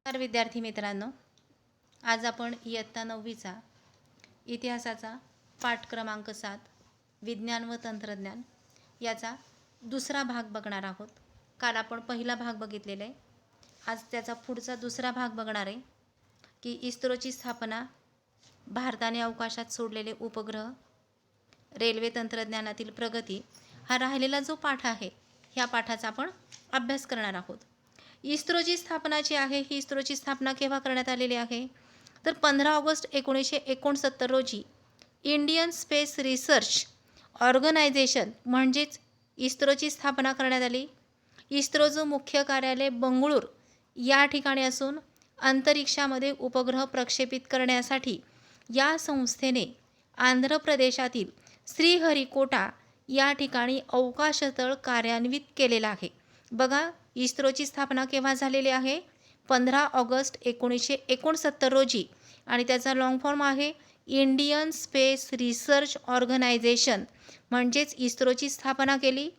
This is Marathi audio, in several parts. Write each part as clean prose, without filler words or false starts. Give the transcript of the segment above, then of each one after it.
नमस्कार विद्यार्थी मित्रांनो, आज आपण इयत्ता 9वीचा इतिहासाचा पाठ क्रमांक 7 विज्ञान व तंत्रज्ञान याचा दुसरा भाग बघणार आहोत. काल आपण पहिला भाग बघितलेला आहे. आज त्याचा पुढचा दुसरा भाग बघणार आहे की इस्रोची स्थापना, भारताने अवकाशात सोडलेले उपग्रह, रेल्वे तंत्रज्ञानातील प्रगती. हा राहिलेला जो पाठ आहे ह्या पाठाचा आपण अभ्यास करणार आहोत. इस्रोची स्थापना जी आहे ही इस्रोची स्थापना केव्हा करण्यात आलेली आहे तर 15 ऑगस्ट 1969 रोजी इंडियन स्पेस रिसर्च ऑर्गनायझेशन म्हणजेच इस्रोची स्थापना करण्यात आली. इस्रोचं मुख्य कार्यालय बंगळूर या ठिकाणी असून अंतरिक्षामध्ये उपग्रह प्रक्षेपित करण्यासाठी या संस्थेने आंध्र प्रदेशातील श्रीहरिकोटा या ठिकाणी अवकाशतळ कार्यान्वित केलेला आहे. बघा, इस्रोची स्थापना केव्हा झालेली आहे 15 ऑगस्ट 1969 रोजी आणि त्याचा लॉंग फॉर्म आहे इंडियन स्पेस रिसर्च ऑर्गनायझेशन. म्हणजेच इस्रोची स्थापना केली,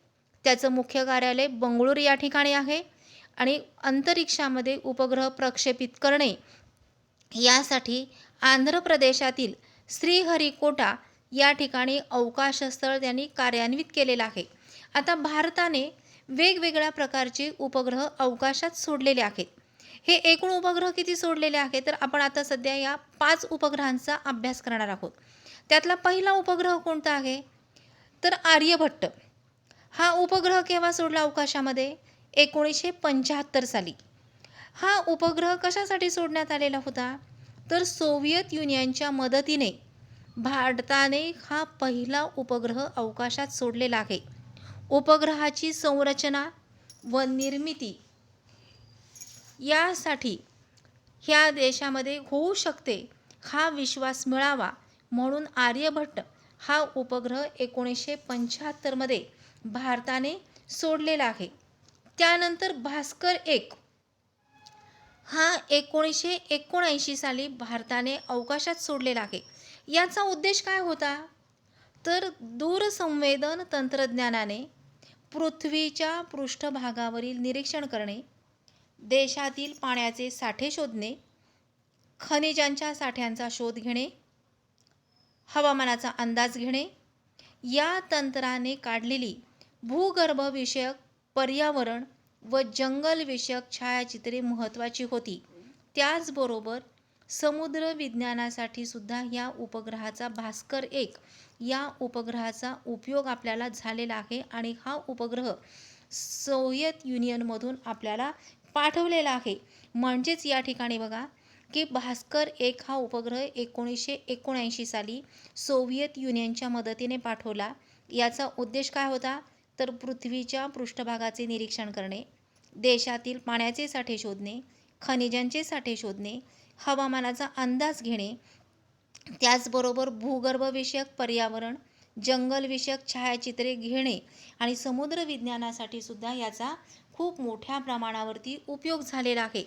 त्याचं मुख्य कार्यालय बंगळूर या ठिकाणी आहे आणि अंतरिक्षामध्ये उपग्रह प्रक्षेपित करणे यासाठी आंध्र प्रदेशातील श्रीहरिकोटा या ठिकाणी अवकाशस्थळ त्यांनी कार्यान्वित केलेलं आहे. आता भारताने वेगवेगळ्या प्रकारचे उपग्रह अवकाशात सोडलेले आहेत. हे एकूण उपग्रह किती सोडलेले आहेत तर आपण आता सध्या या 5 उपग्रहांचा अभ्यास करणार आहोत. त्यातला पहिला उपग्रह कोणता आहे तर आर्यभट्ट. हा उपग्रह केव्हा सोडला अवकाशामध्ये 1975 साली. हा उपग्रह कशासाठी सोडण्यात आलेला होता तर सोव्हिएत युनियनच्या मदतीने भारताने हा पहिला उपग्रह अवकाशात सोडलेला आहे. उपग्रहाची संरचना व निर्मिती यासाठी ह्या देशामध्ये होऊ शकते हा विश्वास मिळावा म्हणून आर्यभट्ट हा उपग्रह 1975 मध्ये भारताने सोडलेला आहे. त्यानंतर भास्कर 1 हा 1979 साली भारताने अवकाशात सोडलेला आहे. याचा उद्देश काय होता तर दूरसंवेदन तंत्रज्ञानाने पृथ्वीच्या पृष्ठभागावरील निरीक्षण करणे, देशातील पाण्याचे साठे शोधणे, खनिजांच्या साठ्यांचा शोध घेणे, हवामानाचा अंदाज घेणे. या तंत्राने काढलेली भूगर्भविषयक, पर्यावरण व जंगलविषयक छायाचित्रे महत्त्वाची होती. त्याचबरोबर समुद्र विज्ञानासाठी सुद्धा या उपग्रहाचा भास्कर 1 या उपग्रहाचा उपयोग आपल्याला झालेला आहे आणि हा उपग्रह सोव्हिएत युनियनमधून आपल्याला पाठवलेला आहे. म्हणजेच या ठिकाणी बघा की भास्कर 1 हा उपग्रह 1979 साली सोव्हिएत युनियनच्या मदतीने पाठवला. याचा उद्देश काय होता तर पृथ्वीच्या पृष्ठभागाचे निरीक्षण करणे, देशातील पाण्याचे साठे शोधणे, खनिजांचे साठे शोधणे, हवामानाचा अंदाज घेणे, त्याचबरोबर भूगर्भविषयक, पर्यावरण, जंगलविषयक छायाचित्रे घेणे आणि समुद्र विज्ञानासाठी सुद्धा याचा खूप मोठ्या प्रमाणावरती उपयोग झालेला आहे.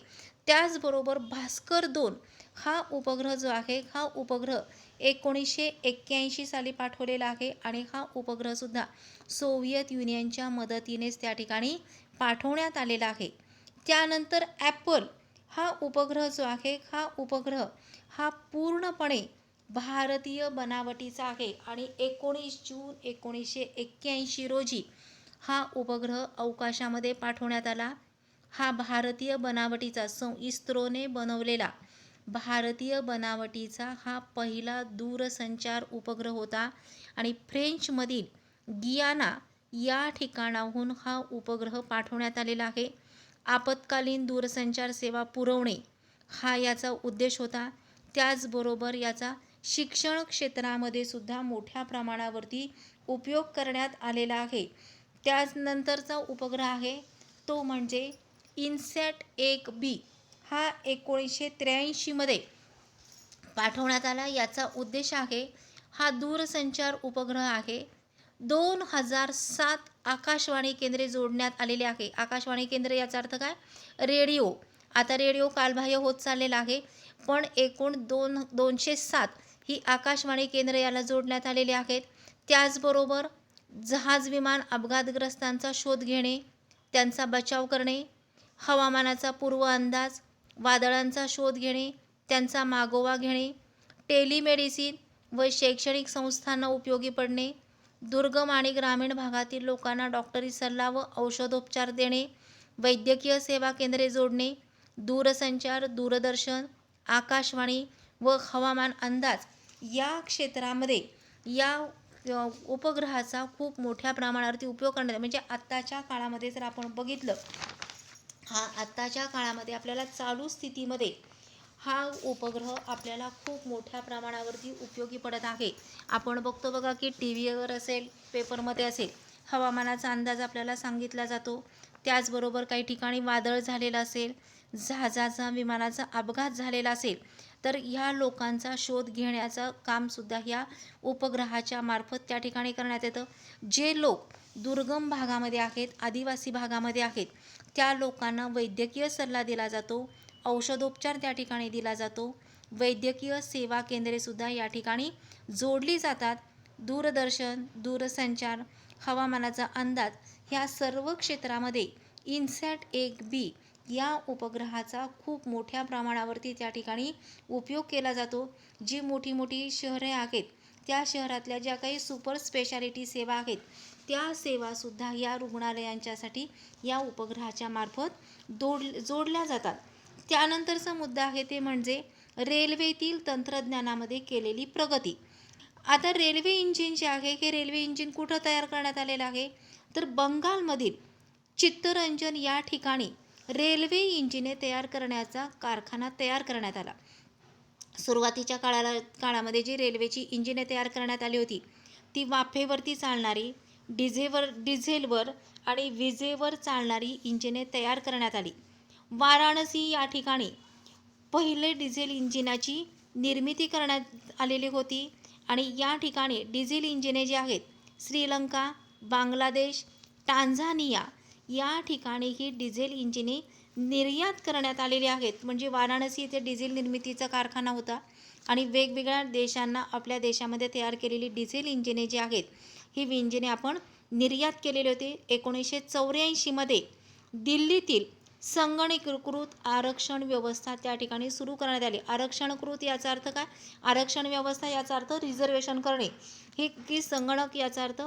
त्याचबरोबर भास्कर 2 हा उपग्रह जो आहे हा उपग्रह 1981 साली पाठवलेला आहे आणि हा उपग्रह सुद्धा सोव्हिएत युनियनच्या मदतीनेच त्या ठिकाणी पाठवण्यात आलेला आहे. त्यानंतर ॲपल हा उपग्रह जो आहे हा उपग्रह हा पूर्णपणे भारतीय बनावटीचा आहे आणि 19 जून 1981 रोजी हा उपग्रह अवकाशामध्ये पाठवण्यात आला. हा भारतीय बनावटीचा इस्रोने बनवलेला भारतीय बनावटीचा हा पहिला दूरसंचार उपग्रह होता आणि फ्रेंचमधील गियाना या ठिकाणाहून हा उपग्रह पाठवण्यात आलेला आहे. आपत्कालीन दूरसंचार सेवा पुरवणे हा याचा उद्देश होता. त्याचबरोबर याचा शिक्षण क्षेत्रामध्ये सुद्धा मोठ्या प्रमाणावरती उपयोग करण्यात आलेला आहे. त्यानंतरचा उपग्रह आहे तो म्हणजे इन्सॅट 1B हा 1983 मध्ये पाठवण्यात आला. याचा उद्देश आहे हा दूरसंचार उपग्रह आहे. 2007 आकाशवाणी केंद्रे जोडण्यात आलेले आहे. आकाशवाणी केंद्र याचा अर्थ काय रेडिओ. आता रेडिओ कालबाह्य होत चाललेला आहे पण एकूण 207 ही आकाशवाणी केंद्र याला जोडण्यात आलेले आहेत. त्याचबरोबर जहाज विमान अपघातग्रस्तांचा शोध घेणे, त्यांचा बचाव करणे, हवामानाचा पूर्व अंदाज, वादळांचा शोध घेणे, त्यांचा मागोवा घेणे, टेलिमेडिसिन व शैक्षणिक संस्थांना उपयोगी पडणे, दुर्गम आणि ग्रामीण भागातील लोकांना डॉक्टरी सल्ला व औषधोपचार देणे, वैद्यकीय सेवा केंद्रे जोडणे, दूरसंचार, दूरदर्शन, आकाशवाणी व हवामान अंदाज या क्षेत्रामध्ये या उपग्रहाचा खूप मोठ्या प्रमाणावरती उपयोग करण्यात, म्हणजे आत्ताच्या काळामध्ये जर आपण बघितलं, आत्ताच्या काळामध्ये आपल्याला चालू स्थितीमध्ये हा उपग्रह आपल्याला खूप मोठ्या प्रमाणावरती उपयोगी पडत आहे. आपण बघतो बघा की टी व्हीवर असेल, पेपरमध्ये असेल, हवामानाचा अंदाज आपल्याला सांगितला जातो. त्याचबरोबर काही ठिकाणी वादळ झालेलं असेल, जहाजाचा विमानाचा अपघात झालेला असेल, तर ह्या लोकांचा शोध घेण्याचं कामसुद्धा ह्या उपग्रहाच्या मार्फत त्या ठिकाणी करण्यात येतं. जे लोक दुर्गम भागामध्ये आहेत, आदिवासी भागामध्ये आहेत, त्या लोकांना वैद्यकीय सल्ला दिला जातो, औषधोपचार त्या ठिकाणी दिला जातो, वैद्यकीय सेवा केंद्रेसुद्धा या ठिकाणी जोडली जातात. दूरदर्शन, दूरसंचार, हवामानाचा अंदाज ह्या सर्व क्षेत्रामध्ये INSAT-1B या उपग्रहाचा खूप मोठ्या प्रमाणावरती त्या ठिकाणी उपयोग केला जातो. जी मोठी मोठी शहरे आहेत, त्या शहरातल्या ज्या काही सुपर स्पेशालिटी सेवा आहेत, त्या सेवासुद्धा या रुग्णालयांच्यासाठी या उपग्रहाच्या मार्फत जोडल्या जातात. त्यानंतरचा मुद्दा आहे ते म्हणजे रेल्वेतील तंत्रज्ञानामध्ये केलेली प्रगती. आता रेल्वे इंजिन जे आहे, हे रेल्वे इंजिन कुठं तयार करण्यात आलेलं आहे, तर बंगालमधील चित्तरंजन या ठिकाणी रेल्वे इंजिने तयार करण्याचा कारखाना तयार करण्यात आला. सुरुवातीच्या काळामध्ये जी रेल्वेची इंजिने तयार करण्यात आली होती, ती वाफेवरती चालणारी, डिझेलवर आणि विजेवर चालणारी इंजिने तयार करण्यात आली. वाराणसी या ठिकाणी पहिले डिझेल इंजिनाची निर्मिती करण्यात आलेली होती आणि या ठिकाणी डिझेल इंजिने जी आहेत, श्रीलंका, बांगलादेश, टांझानिया या ठिकाणी ही डिझेल इंजिने निर्यात करण्यात आलेली आहेत. म्हणजे वाराणसी येथे डिझेल निर्मितीचा कारखाना होता आणि वेगवेगळ्या देशांना आपल्या देशामध्ये तयार केलेली डिझेल इंजिने जी आहेत, ही इंजिने आपण निर्यात केलेली होती. 1984 मध्ये दिल्लीतील संगणकीकृत आरक्षण व्यवस्था त्या ठिकाणी सुरू करण्यात आली. आरक्षणकृत याचा अर्थ काय? आरक्षण व्यवस्था याचा अर्थ रिझर्वेशन करणे. ही की संगणक याचा अर्थ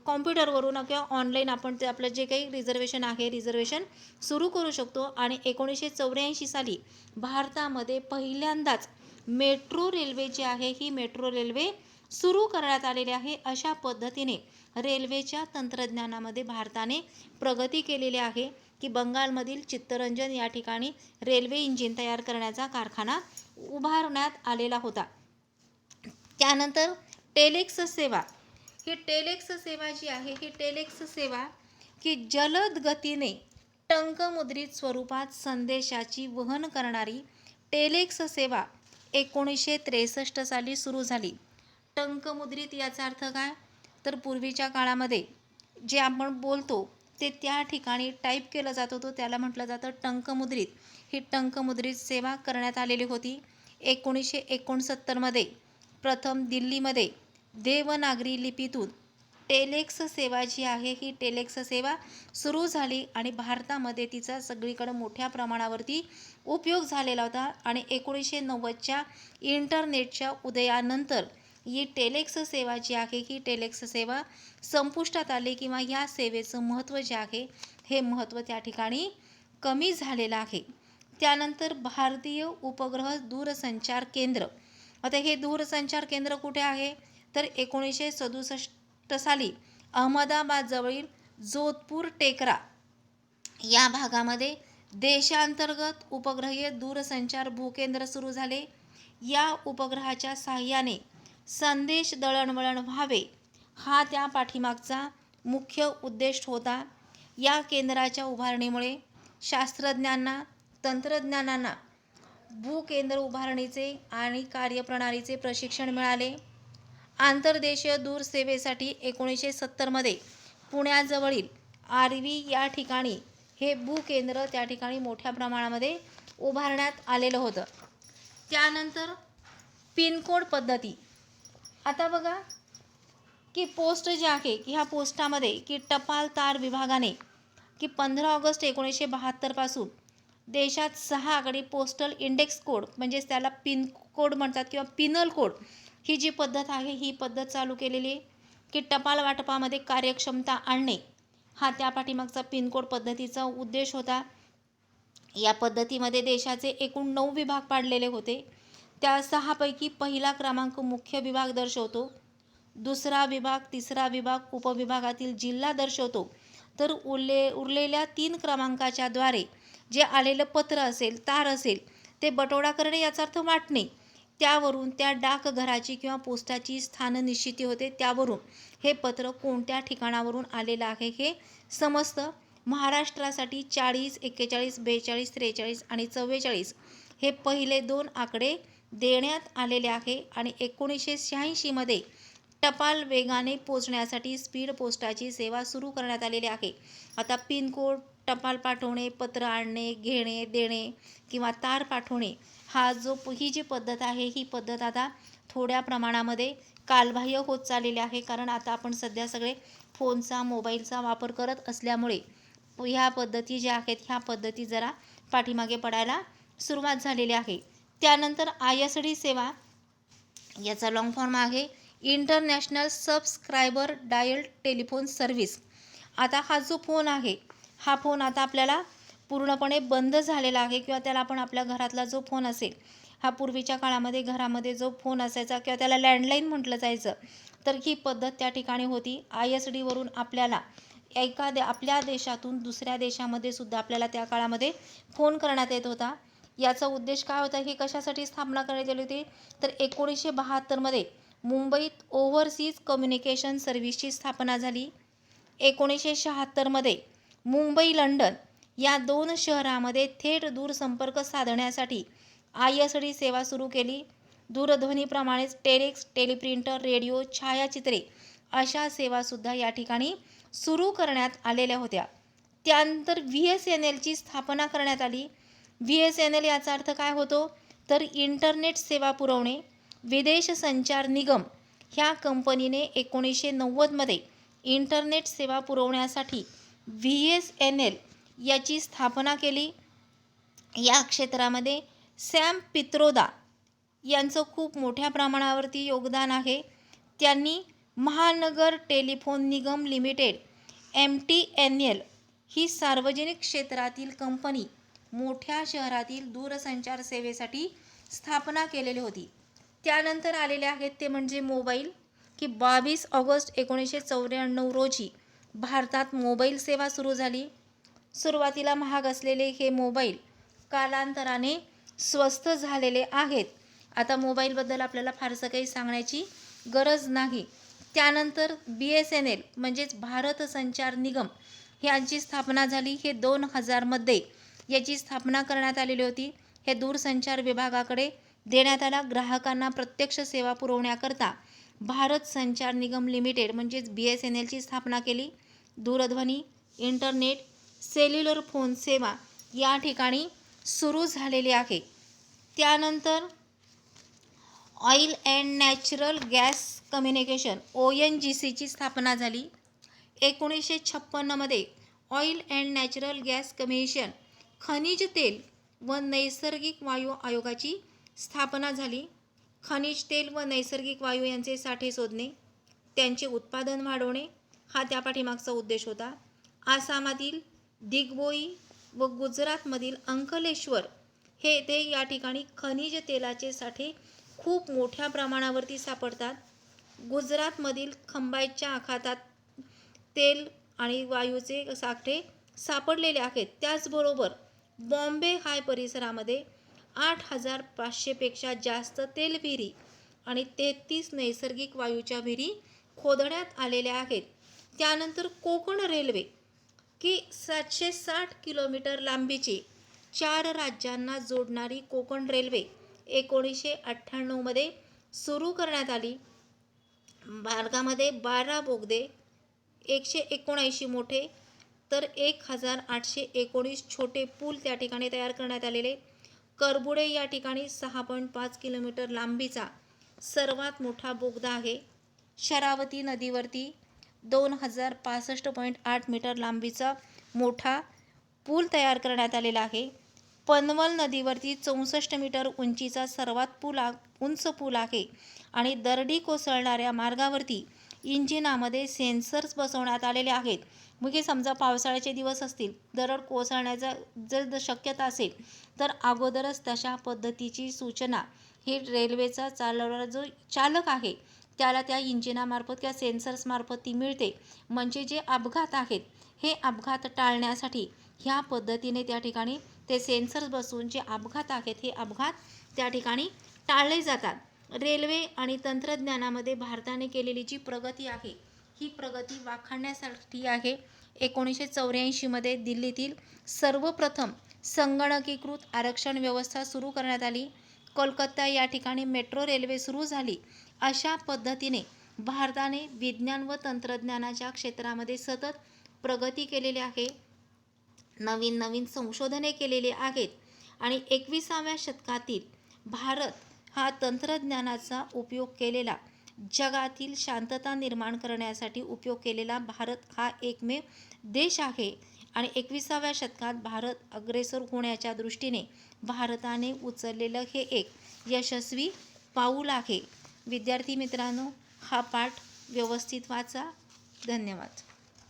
कॉम्प्युटरवरून किंवा ऑनलाईन आपण ते आपलं जे काही रिझर्वेशन आहे, रिझर्वेशन सुरू करू शकतो. आणि 1984 साली भारतामध्ये पहिल्यांदाच मेट्रो रेल्वे जी आहे, ही मेट्रो रेल्वे सुरू करण्यात आलेली आहे. अशा पद्धतीने रेल्वेच्या तंत्रज्ञानामध्ये भारताने प्रगती केलेली आहे की बंगालमधील चित्तरंजन या ठिकाणी रेल्वे इंजिन तयार करण्याचा कारखाना उभारण्यात आलेला होता. त्यानंतर टेलेक्स सेवा, ही टेलेक्स सेवा जी आहे, ही टेलेक्स सेवा की जलद गतीने टंकमुद्रित स्वरूपात संदेशाची वहन करणारी टेलेक्स सेवा 1963 साली सुरू झाली. टंकमुद्रित याचा अर्थ काय? तर पूर्वीच्या काळामध्ये जे आपण बोलतो ते त्या ठिकाणी टाईप केलं जात होतं, त्याला म्हटलं जातं टंकमुद्रित. ही टंकमुद्रित सेवा करण्यात आलेली होती. 1969 मध्ये प्रथम दिल्लीमध्ये देवनागरी लिपीतून टेलेक्स सेवा जी आहे, ही टेलेक्स सेवा सुरू झाली आणि भारतामध्ये तिचा सगळीकडे मोठ्या प्रमाणावरती उपयोग झालेला होता. आणि 1990च्या इंटरनेटच्या उदयानंतर ही टेलेक्स सेवा जी आहे, ही टेलेक्स सेवा संपुष्टात आली किंवा ह्या सेवेचं महत्त्व जे आहे, हे महत्त्व त्या ठिकाणी कमी झालेलं आहे. त्यानंतर भारतीय उपग्रह दूरसंचार केंद्र. आता हे दूरसंचार केंद्र कुठे आहे? तर 1967 साली अहमदाबादजवळील जोधपूर टेकरा या भागामध्ये देशांतर्गत उपग्रहीय दूरसंचार भूकेंद्र सुरू झाले. या उपग्रहाच्या साहाय्याने संदेश दळणवळण व्हावे, हा त्या पाठीमागचा मुख्य उद्देश होता. या केंद्राच्या उभारणीमुळे शास्त्रज्ञांना, तंत्रज्ञानांना भूकेंद्र उभारणीचे आणि कार्यप्रणालीचे प्रशिक्षण मिळाले. आंतरदेशीय दूरसेवेसाठी 1970 मध्ये पुण्याजवळील आर्वी या ठिकाणी हे भूकेंद्र त्या ठिकाणी मोठ्या प्रमाणामध्ये उभारण्यात आलेलं होतं. त्यानंतर पिनकोड पद्धती. आता बघा की पोस्ट जे आहे की ह्या पोस्टामध्ये की टपाल तार विभागाने की 15 ऑगस्ट 1972 पासून देशात 6 आकडी पोस्टल इंडेक्स कोड म्हणजेच त्याला पिन कोड म्हणतात किंवा पिनल कोड, ही जी पद्धत आहे ही पद्धत चालू केलेली आहे की टपाल वाटपामध्ये कार्यक्षमता आणणे, हा त्या पाठीमागचा पिन कोड पद्धतीचा उद्देश होता. या पद्धतीमध्ये देशाचे एकूण 9 विभाग पाडलेले होते. त्या 6 पैकी पहिला क्रमांक मुख्य विभाग दर्शवतो, दुसरा विभाग, तिसरा विभाग उपविभागातील जिल्हा दर्शवतो, तर उरलेल्या 3 क्रमांकाच्या द्वारे जे आलेलं पत्र असेल, तार असेल, ते बटोडा करणे, याचा अर्थ वाटणे. त्यावरून त्या डाकघराची किंवा पोस्टाची स्थान निश्चिती होते. त्यावरून हे पत्र कोणत्या ठिकाणावरून आलेलं आहे हे समजतं. महाराष्ट्रासाठी 40, 41, 42, 43 आणि 44 हे पहिले 2 आकडे देण्यात आलेले आहे आणि 1986 मध्ये टपाल वेगाने पोचण्यासाठी स्पीड पोस्टाची सेवा सुरू करण्यात आलेली आहे. आता पिन कोड, टपाल पाठवणे, पत्र आणणे, घेणे, देणे किंवा तार पाठवणे, ही जी पद्धत आहे ही पद्धत आता थोड्या प्रमाणामध्ये कालबाह्य होत चाललेली आहे. कारण आता आपण सध्या सगळे फोनचा, मोबाईलचा वापर करत असल्यामुळे ह्या पद्धती ज्या आहेत ह्या पद्धती जरा पाठीमागे पडायला सुरुवात झालेली आहे. त्यानंतर ISD सेवा, याचा लॉंग फॉर्म आहे international subscriber dial telephone service. आता हा जो फोन आहे हा फोन आता आपल्याला पूर्णपणे बंद झालेला आहे किंवा त्याला आपण आपल्या घरातला जो फोन असेल, हा पूर्वीच्या काळामध्ये घरामध्ये जो फोन असायचा किंवा त्याला लँडलाईन म्हटलं जायचं, तर ही पद्धत त्या ठिकाणी होती. ISD वरून आपल्याला आपल्या देशातून दुसऱ्या देशामध्ये सुद्धा आपल्याला त्या काळामध्ये फोन करण्यात येत होता. याचा उद्देश काय होता, ही कशासाठी स्थापना करण्यात आली होती, तर 1972 मध्ये मुंबईत ओव्हरसीज कम्युनिकेशन सर्व्हिसची स्थापना झाली. 1976 मध्ये मुंबई, लंडन या 2 शहरामध्ये थेट दूरसंपर्क साधण्यासाठी ISD सेवा सुरू केली. दूरध्वनीप्रमाणेच टेलेक्स, टेलिप्रिंटर, रेडिओ, छायाचित्रे अशा सेवासुद्धा या ठिकाणी सुरू करण्यात आलेल्या होत्या. त्यानंतर VSNLची स्थापना करण्यात आली. VSNL याचा अर्थ काय होतो, तर इंटरनेट सेवा पुरवणे. विदेश संचार निगम ह्या कंपनीने 1990 मध्ये इंटरनेट सेवा पुरवण्यासाठी VSNL याची स्थापना केली. या क्षेत्रामध्ये सॅम पित्रोदा यांचं खूप मोठ्या प्रमाणावरती योगदान आहे. त्यांनी महानगर टेलिफोन निगम लिमिटेड MTNL ही सार्वजनिक क्षेत्रातील कंपनी मोठ्या शहरातील दूरसंचार सेवेसाठी स्थापना केलेली होती. त्यानंतर आलेले आहेत ते म्हणजे मोबाईल, की 22 ऑगस्ट 1994 रोजी भारतात मोबाईल सेवा सुरू झाली. सुरुवातीला महाग असलेले हे मोबाईल कालांतराने स्वस्त झालेले आहेत. आता मोबाईलबद्दल आपल्याला फारसं काही सांगण्याची गरज नाही. त्यानंतर BSNL म्हणजेच भारत संचार निगम यांची स्थापना झाली. हे 2000 मध्ये याची स्थापना करण्यात आलेली होती. हे दूरसंचार विभागाकडे देण्यात आला. ग्राहकांना प्रत्यक्ष सेवा पुरवण्याकरता भारत संचार निगम लिमिटेड म्हणजेच BSNLची स्थापना केली. दूरध्वनी, इंटरनेट, सेल्युलर फोन सेवा या ठिकाणी सुरू झालेली आहे. त्यानंतर oil and natural gas communication ONGCची स्थापना झाली. 1956 मध्ये oil and natural gas commission खनिज तेल व नैसर्गिक वायू आयोगाची स्थापना झाली. खनिज तेल व नैसर्गिक वायू यांचे साठे शोधणे, त्यांचे उत्पादन वाढवणे हा त्या पाठीमागचा उद्देश होता. आसामातील दिग्बोई व गुजरातमधील अंकलेश्वर हे ते या ठिकाणी खनिज तेलाचे साठे खूप मोठ्या प्रमाणावरती सापडतात. गुजरातमधील खंबातच्या आखातात तेल आणि वायूचे साठे सापडलेले आहेत. त्याचबरोबर बॉम्बे हाय परिसरामध्ये 8500 पेक्षा जास्त तेल विहिरी आणि 33 नैसर्गिक वायूच्या विहिरी खोदण्यात आलेल्या आहेत. त्यानंतर कोकण रेल्वे की 760 किलोमीटर लांबीची 4 राज्यांना जोडणारी कोकण रेल्वे 1998 मध्ये सुरू करण्यात आली. मार्गामध्ये 12 बोगदे, 179 मोठे तर 1819 छोटे पूल त्या ठिकाणी तयार करण्यात आलेले. करबुडे या ठिकाणी 6.5 किलोमीटर लांबीचा सर्वात मोठा बोगदा आहे. शरावती नदीवरती 2065.8 मीटर लांबीचा मोठा पूल तयार करण्यात आलेला आहे. पनवल नदीवरती 64 मीटर उंचीचा सर्वात उंच पूल आहे आणि दरडी कोसळणाऱ्या मार्गावरती इंजिनामध्ये सेन्सर्स बसवण्यात आलेले आहेत. मग समजा पावसाळ्याचे दिवस असतील, दरड कोसळण्याचा जर शक्यता असेल तर अगोदरच तशा पद्धतीची सूचना ही रेल्वेचा चालवणारा जो चालक आहे त्याला त्या इंजिनामार्फत किंवा सेन्सर्समार्फत ती मिळते. म्हणजे जे अपघात आहेत हे अपघात टाळण्यासाठी ह्या पद्धतीने त्या ठिकाणी ते सेन्सर्स बसवून जे अपघात आहेत हे अपघात त्या ठिकाणी टाळले जातात. रेल्वे आणि तंत्रज्ञानामध्ये भारताने केलेली जी प्रगती आहे ही प्रगती वाखाणण्यासाठी आहे. 1984 मध्ये दिल्लीतील सर्वप्रथम संगणकीकृत आरक्षण व्यवस्था सुरू करण्यात आली. कोलकाता या ठिकाणी मेट्रो रेल्वे सुरू झाली. अशा पद्धतीने भारताने विज्ञान व तंत्रज्ञानाच्या क्षेत्रामध्ये सतत प्रगती केलेली आहे. नवीन नवीन संशोधने केलेली आहेत आणि 21व्या शतकातील भारत हा तंत्रज्ञानाचा उपयोग केलेला, जगातील शांतता निर्माण करण्यासाठी उपयोग केलेला भारत हा एकमेव देश आहे. आणि 21व्या शतकात भारत अग्रेसर होण्याच्या दृष्टीने भारताने उचललेलं हे एक यशस्वी पाऊल आहे. विद्यार्थी मित्रांनो, हा पाठ व्यवस्थित वाचा. धन्यवाद.